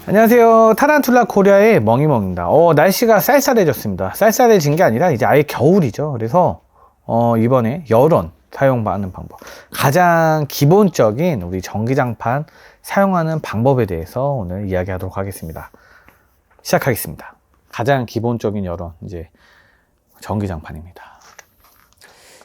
안녕하세요. 타란툴라 코리아의 멍이멍입니다. 날씨가 쌀쌀해졌습니다. 쌀쌀해진 게 아니라 이제 아예 겨울이죠. 그래서 이번에 열원 사용하는 방법, 가장 기본적인 우리 전기장판 사용하는 방법에 대해서 오늘 이야기하도록 하겠습니다. 시작하겠습니다. 가장 기본적인 열원, 이제 전기장판입니다.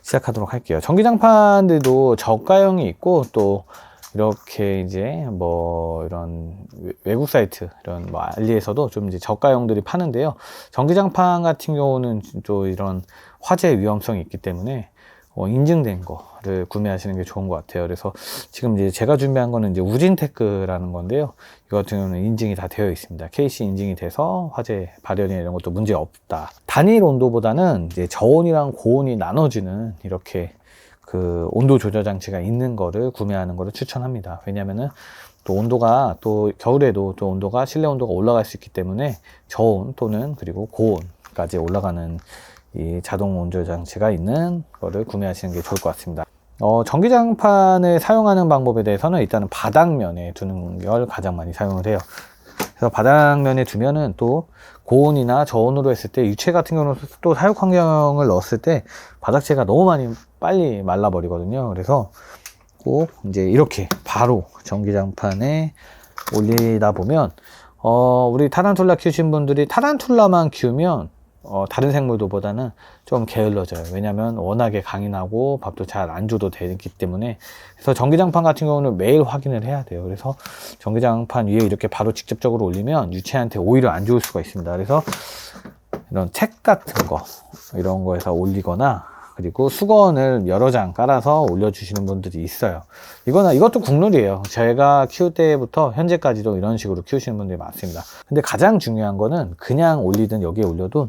시작하도록 할게요. 전기장판들도 저가형이 있고, 또 이렇게 이제 뭐 이런 외국 사이트, 이런 뭐 알리에서도 좀 이제 저가형들이 파는데요. 전기장판 같은 경우는 또 이런 화재 위험성이 있기 때문에 인증된 거를 구매하시는 게 좋은 것 같아요. 그래서 지금 이제 제가 준비한 거는 이제 우진테크라는 건데요. 이거 같은 경우는 인증이 다 되어 있습니다. KC 인증이 돼서 화재 발열이나 이런 것도 문제 없다. 단일 온도보다는 이제 저온이랑 고온이 나눠지는 이렇게 그 온도 조절 장치가 있는 거를 구매하는 거를 추천합니다. 왜냐면은 또 온도가 또 겨울에도 또 온도가 실내 온도가 올라갈 수 있기 때문에 저온 또는 그리고 고온까지 올라가는 이 자동 온조 장치가 있는 거를 구매하시는 게 좋을 것 같습니다. 전기장판을 사용하는 방법에 대해서는 일단은 바닥면에 두는 걸 가장 많이 사용을 해요. 그래서 바닥면에 두면은 또 고온이나 저온으로 했을 때 유체 같은 경우는 또 사육 환경을 넣었을 때 바닥재가 너무 많이 빨리 말라 버리거든요. 그래서 꼭 이제 이렇게 바로 전기장판에 올리다 보면 우리 타란툴라 키우신 분들이 타란툴라만 키우면 다른 생물도보다는 좀 게을러져요. 왜냐면 워낙에 강인하고 밥도 잘 안 줘도 되기 때문에. 그래서 전기장판 같은 경우는 매일 확인을 해야 돼요. 그래서 전기장판 위에 이렇게 바로 직접적으로 올리면 유체한테 오히려 안 좋을 수가 있습니다. 그래서 이런 책 같은 거, 이런 거에서 올리거나, 그리고 수건을 여러 장 깔아서 올려주시는 분들이 있어요. 이것도 국룰이에요. 제가 키울 때부터 현재까지도 이런 식으로 키우시는 분들이 많습니다. 근데 가장 중요한 거는 그냥 올리든 여기에 올려도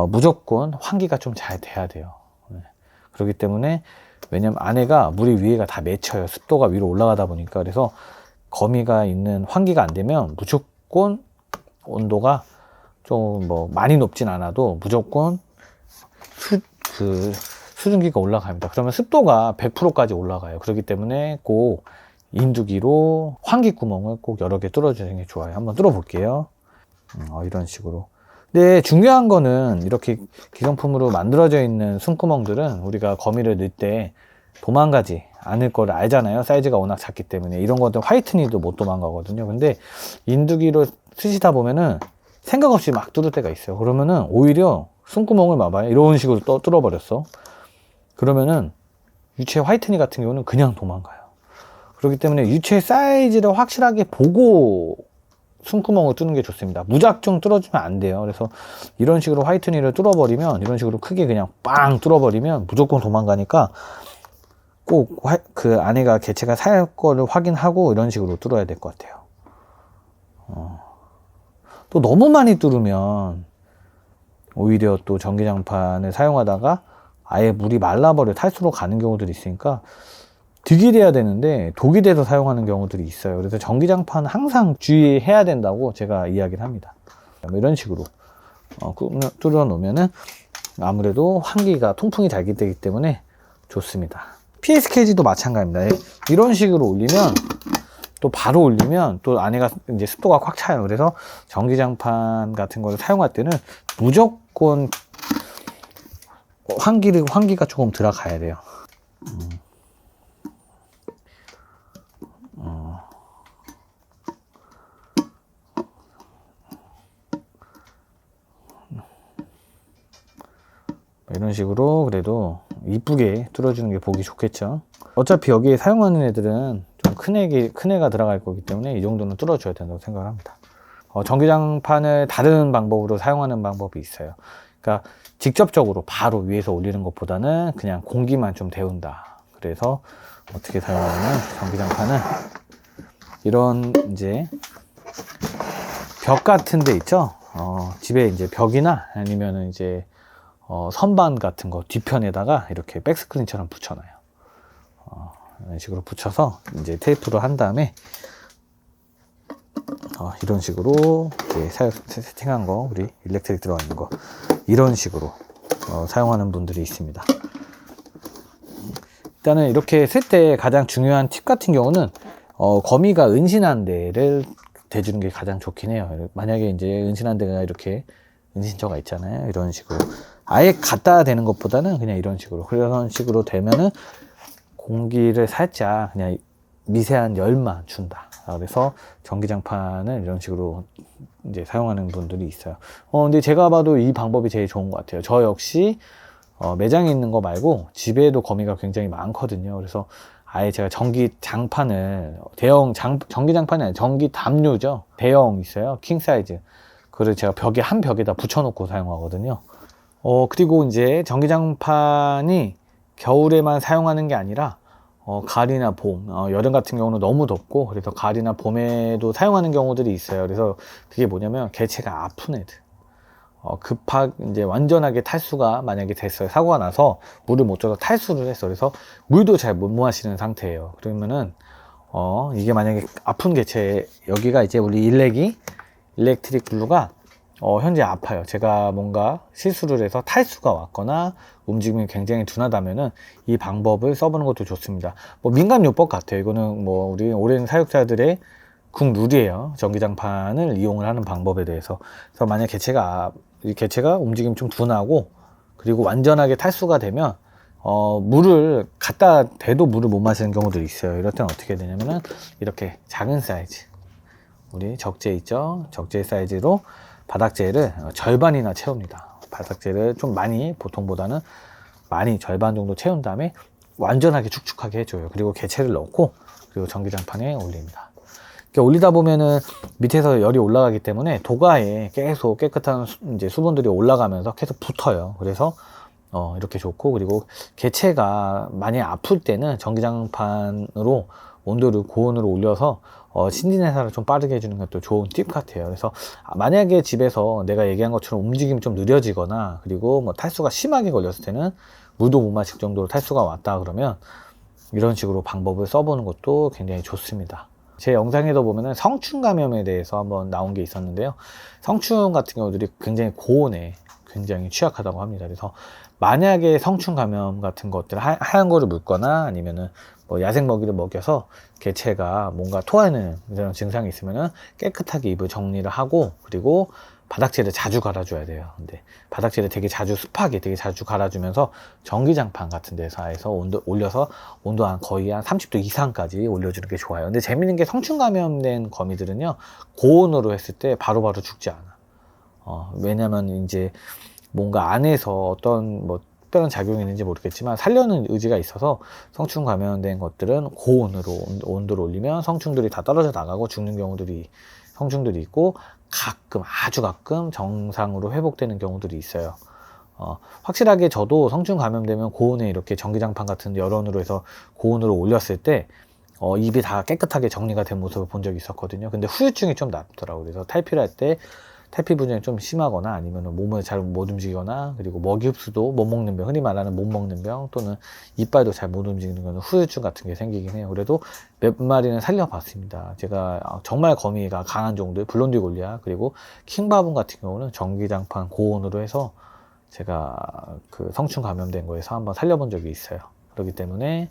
무조건 환기가 좀 잘 돼야 돼요. 네. 그렇기 때문에, 왜냐면 안에가 물이 위에가 다 맺혀요. 습도가 위로 올라가다 보니까. 그래서 거미가 있는 환기가 안 되면 무조건 온도가 좀 뭐 많이 높진 않아도 무조건 수증기가 올라갑니다. 그러면 습도가 100%까지 올라가요. 그렇기 때문에 꼭 인두기로 환기 구멍을 꼭 여러 개 뚫어주는 게 좋아요. 한번 뚫어 볼게요. 이런 식으로. 근데 중요한 거는 이렇게 기성품으로 만들어져 있는 숨구멍들은 우리가 거미를 넣을 때 도망가지 않을 걸 알잖아요. 사이즈가 워낙 작기 때문에. 이런 것들 화이트니도 못 도망가거든요. 근데 인두기로 쓰시다 보면은 생각 없이 막 뚫을 때가 있어요. 그러면은 오히려 숨구멍을 봐봐요. 이런 식으로 뚫어버렸어. 그러면은 유체 화이트니 같은 경우는 그냥 도망가요. 그렇기 때문에 유체 사이즈를 확실하게 보고 숨구멍을 뚫는 게 좋습니다. 무작정 뚫어주면 안 돼요. 그래서 이런 식으로 화이트니를 뚫어버리면, 이런 식으로 크게 그냥 빵 뚫어버리면 무조건 도망가니까 꼭 그 안에가 개체가 살 거를 확인하고 이런 식으로 뚫어야 될 것 같아요. 또 너무 많이 뚫으면 오히려 또 전기장판을 사용하다가 아예 물이 말라버려 탈수로 가는 경우들이 있으니까 득이 돼야 되는데 독이 돼서 사용하는 경우들이 있어요. 그래서 전기장판 항상 주의해야 된다고 제가 이야기를 합니다. 이런 식으로 뚫어 놓으면은 아무래도 환기가 통풍이 잘 되기 때문에 좋습니다. PSKG도 마찬가지입니다. 이런 식으로 올리면, 또 바로 올리면 또 안에가 이제 습도가 꽉 차요. 그래서 전기장판 같은 걸 사용할 때는 무조건 환기가 조금 들어가야 돼요. 이런 식으로 그래도 이쁘게 뚫어주는 게 보기 좋겠죠. 어차피 여기에 사용하는 애들은 좀 큰 애가 들어갈 거기 때문에 이 정도는 뚫어줘야 된다고 생각합니다. 전기장판을 다른 방법으로 사용하는 방법이 있어요. 그러니까 직접적으로 바로 위에서 올리는 것보다는 그냥 공기만 좀 데운다. 그래서 어떻게 사용하냐면, 전기장판은 이런 이제 벽 같은 데 있죠. 집에 이제 벽이나 아니면은 이제 선반 같은 거 뒤편에다가 이렇게 백스크린처럼 붙여놔요. 이런 식으로 붙여서 이제 테이프로 한 다음에 이런 식으로 이제 세팅한 거, 우리 일렉트릭 들어가 있는 거, 이런 식으로 사용하는 분들이 있습니다. 일단은 이렇게 쓸 때 가장 중요한 팁 같은 경우는 거미가 은신한 데를 대주는 게 가장 좋긴 해요. 만약에 이제 은신한 데가 이렇게 은신처가 있잖아요. 이런 식으로 아예 갖다 대는 것보다는 그냥 이런 식으로 그런 식으로 되면은 공기를 살짝 그냥 미세한 열만 준다. 그래서 전기장판을 이런 식으로 이제 사용하는 분들이 있어요. 근데 제가 봐도 이 방법이 제일 좋은 것 같아요. 저 역시 매장에 있는 거 말고 집에도 거미가 굉장히 많거든요. 그래서 아예 제가 전기장판을 전기장판이 아니라 전기 담요죠. 대형 있어요. 킹 사이즈. 그걸 제가 한 벽에다 붙여놓고 사용하거든요. 그리고 이제 전기장판이 겨울에만 사용하는 게 아니라 가을이나 봄, 여름 같은 경우는 너무 덥고 그래서 가을이나 봄에도 사용하는 경우들이 있어요. 그래서 그게 뭐냐면 개체가 아픈 애들, 이제 완전하게 탈수가 만약에 됐어요. 사고가 나서 물을 못 줘서 탈수를 했어. 그래서 물도 잘 못 마시는 상태예요. 그러면은 이게 만약에 아픈 개체, 여기가 이제 우리 일렉트릭 블루가 현재 아파요. 제가 뭔가 실수를 해서 탈수가 왔거나 움직임이 굉장히 둔하다면은 이 방법을 써보는 것도 좋습니다. 뭐 민감요법 같아요. 이거는 뭐 우리 오랜 사육자들의 국룰이에요. 전기장판을 이용을 하는 방법에 대해서. 그래서 만약 이 개체가 움직임이 좀 둔하고 그리고 완전하게 탈수가 되면 물을 갖다 대도 물을 못 마시는 경우도 있어요. 이럴 때는 어떻게 되냐면은 이렇게 작은 사이즈, 우리 적재 있죠? 적재 사이즈로 바닥재를 절반이나 채웁니다. 바닥재를 좀 많이, 보통보다는 많이 절반 정도 채운 다음에 완전하게 축축하게 해줘요. 그리고 개체를 넣고 그리고 전기장판에 올립니다. 이렇게 올리다 보면은 밑에서 열이 올라가기 때문에 도가에 계속 깨끗한 이제 수분들이 올라가면서 계속 붙어요. 그래서 이렇게 좋고, 그리고 개체가 많이 아플 때는 전기장판으로 온도를 고온으로 올려서 신진해사를 좀 빠르게 해주는 것도 좋은 팁 같아요. 그래서 만약에 집에서 내가 얘기한 것처럼 움직임이 좀 느려지거나 그리고 뭐 탈수가 심하게 걸렸을 때는 물도 못 마실 정도로 탈수가 왔다 그러면 이런 식으로 방법을 써보는 것도 굉장히 좋습니다. 제 영상에도 보면은 성충 감염에 대해서 한번 나온 게 있었는데요. 성충 같은 경우들이 굉장히 고온에 굉장히 취약하다고 합니다. 그래서 만약에 성충 감염 같은 것들 하얀 거를 묻거나 아니면은 뭐 야생 먹이를 먹여서 개체가 뭔가 토하는 이런 증상이 있으면은 깨끗하게 입을 정리를 하고 그리고 바닥재를 자주 갈아줘야 돼요. 근데 바닥재를 되게 자주 습하게 되게 자주 갈아주면서 전기장판 같은 데서 해서 올려서 온도 거의 한 30도 이상까지 올려주는 게 좋아요. 근데 재밌는 게 성충 감염된 거미들은요, 고온으로 했을 때 바로바로 죽지 않아. 왜냐면 이제 뭔가 안에서 어떤 뭐 특별한 작용이 있는지 모르겠지만 살려는 의지가 있어서 성충 감염된 것들은 고온으로 온도를 올리면 성충들이 다 떨어져 나가고 죽는 성충들이 있고, 아주 가끔 정상으로 회복되는 경우들이 있어요. 확실하게 저도 성충 감염되면 고온에 이렇게 전기장판 같은 열온으로 해서 고온으로 올렸을 때 입이 다 깨끗하게 정리가 된 모습을 본 적이 있었거든요. 근데 후유증이 좀 나더라고요. 그래서 탈피를 할 때 탈피 분쟁이 좀 심하거나 아니면 몸을 잘 못 움직이거나 그리고 먹이 흡수도 못 먹는 병, 흔히 말하는 못 먹는 병 또는 이빨도 잘 못 움직이는 거는 후유증 같은 게 생기긴 해요. 그래도 몇 마리는 살려봤습니다. 제가 정말 거미가 강한 정도의 블론디 골리아 그리고 킹바분 같은 경우는 전기장판 고온으로 해서 제가 그 성충 감염된 거에서 한번 살려본 적이 있어요. 그렇기 때문에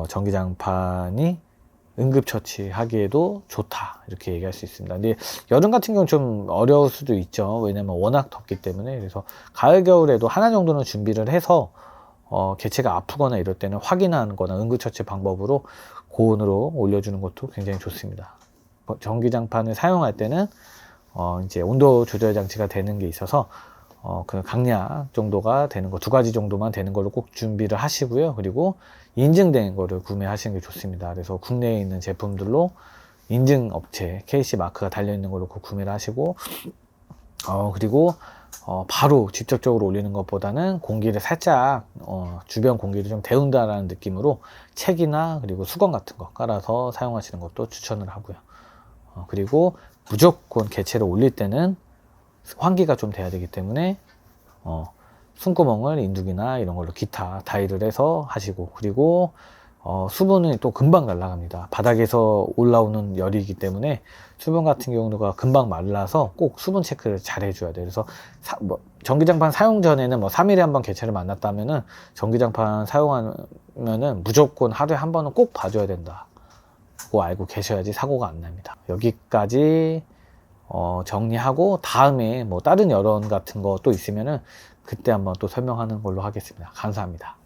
전기장판이 응급처치하기에도 좋다 이렇게 얘기할 수 있습니다. 근데 여름 같은 경우는 좀 어려울 수도 있죠. 왜냐면 워낙 덥기 때문에. 그래서 가을 겨울에도 하나 정도는 준비를 해서 개체가 아프거나 이럴 때는 확인하는 거나 응급처치 방법으로 고온으로 올려주는 것도 굉장히 좋습니다. 전기장판을 사용할 때는 이제 온도 조절 장치가 되는 게 있어서 그 강약 정도가 되는 거 2가지 정도만 되는 걸로 꼭 준비를 하시고요. 그리고 인증된 거를 구매하시는 게 좋습니다. 그래서 국내에 있는 제품들로 인증 업체 KC 마크가 달려 있는 걸로 꼭 구매를 하시고, 그리고 바로 직접적으로 올리는 것보다는 공기를 살짝 주변 공기를 좀 데운다라는 느낌으로 책이나 그리고 수건 같은 거 깔아서 사용하시는 것도 추천을 하고요. 그리고 무조건 개체를 올릴 때는 환기가 좀 돼야 되기 때문에 숨구멍을 인두기나 이런 걸로 기타 다이를 해서 하시고, 그리고 수분은 또 금방 날아갑니다. 바닥에서 올라오는 열이기 때문에 수분 같은 경우가 금방 말라서 꼭 수분 체크를 잘 해줘야 돼요. 그래서 전기장판 사용 전에는 3일에 한 번 개체를 만났다면은 전기장판 사용하면은 무조건 하루에 한 번은 꼭 봐줘야 된다. 아시고 알고 계셔야지 사고가 안 납니다. 여기까지 정리하고 다음에 뭐 다른 여론 같은 거 또 있으면은 그때 한번 또 설명하는 걸로 하겠습니다. 감사합니다.